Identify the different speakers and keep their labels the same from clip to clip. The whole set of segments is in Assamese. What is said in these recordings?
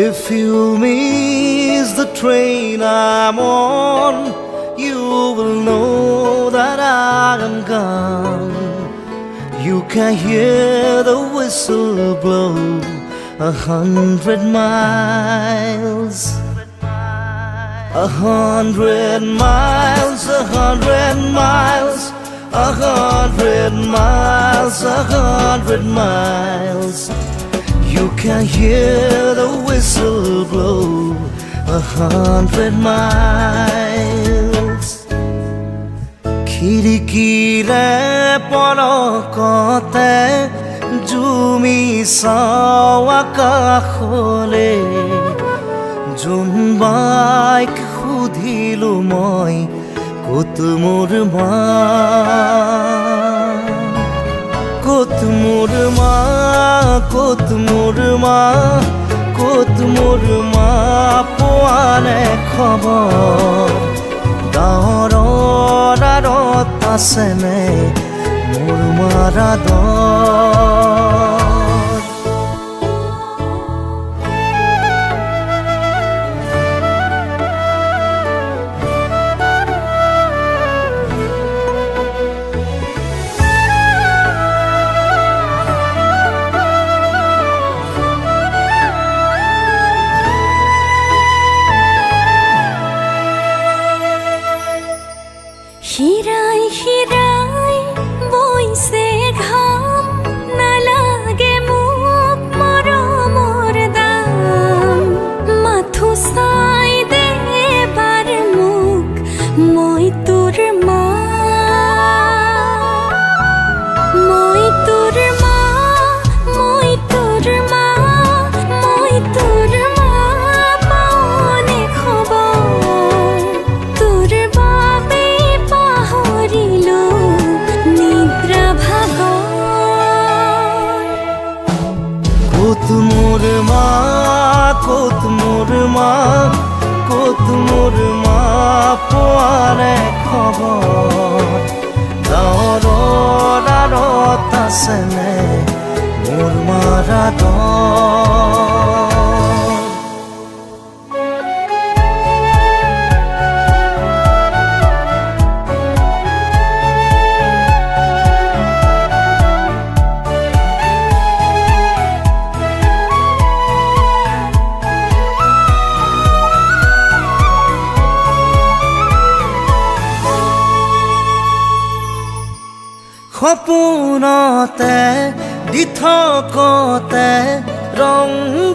Speaker 1: If you miss the train I'm on, you will know that I am gone. You can hear the whistle blow 100 miles. 100 miles, 100 miles, 100 miles, 100 miles. You can hear the whistle blow 100 miles. খিৰিকীৰে পলকতে জুমি চাওঁ আকাশলে। জোনবাইক সুধিলো মই ক'ত মোৰ মা, ক'ত মোৰ মা, ক'ত মোৰ মা, ক'ত মোৰ মা, পোৱা নাই খবৰ। গাঁৱৰ আঁৰত আছেনে মোৰ মাৰ আদৰ।
Speaker 2: শিৰাই শিৰাই বৈছে ঘাম, নালাগে মোক মৰমৰ দাম। মাথো চাই দে এবাৰ মোক, মই তোৰ মা, মই তোৰ মা, মই তোৰ মা, মই তোৰ মা, পাওনে খবৰ তোৰ বাবে পাহৰিলো নিদ্ৰা ভাগৰ।
Speaker 1: ক'ত মোৰ মা, ক'ত মোৰ মা, ক'ত মোৰ মা, পোৱা নাই খবৰ। গাঁৱৰ আঁৰত আছেনে মোৰ মাৰ আদৰ। সপোনতে দি থকতে ৰং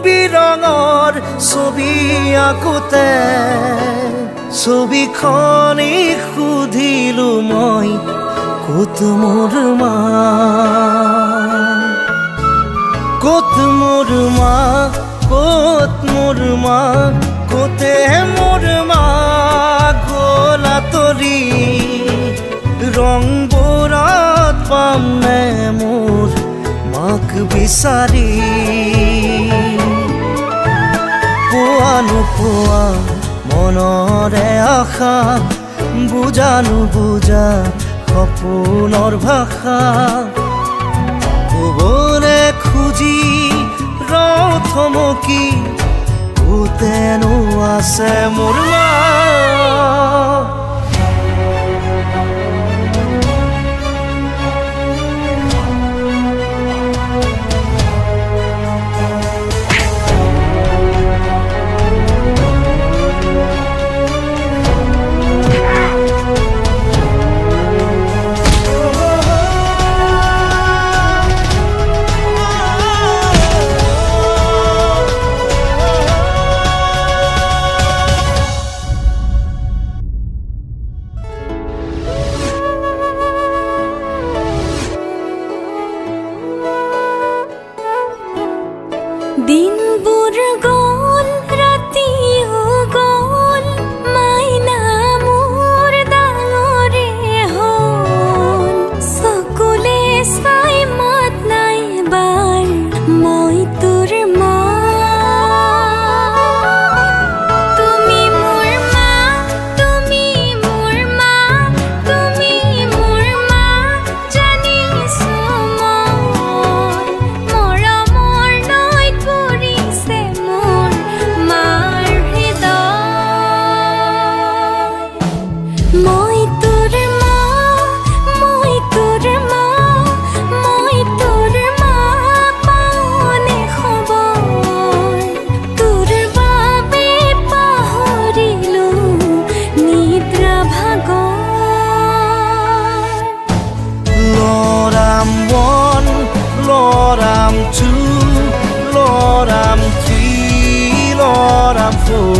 Speaker 1: বিৰঙৰ ছবি আঁকোতে, ছবিখনি সুধিলো মই ক'ত মোৰ মা, ক'ত মোৰ মা, ক'ত মোৰ মা, ক'তে মোৰ মা গ'ল আঁতৰি। ৰংবোৰত পাম নে মোৰ মাক বিচাৰি। পোৱা নোপোৱা মনৰে আশা, বুজা নুবুজা সপোনৰ ভাষা। ক'বলে খুজি ৰওঁ থমকি, ক'তেনো আছে মোৰ মা। ও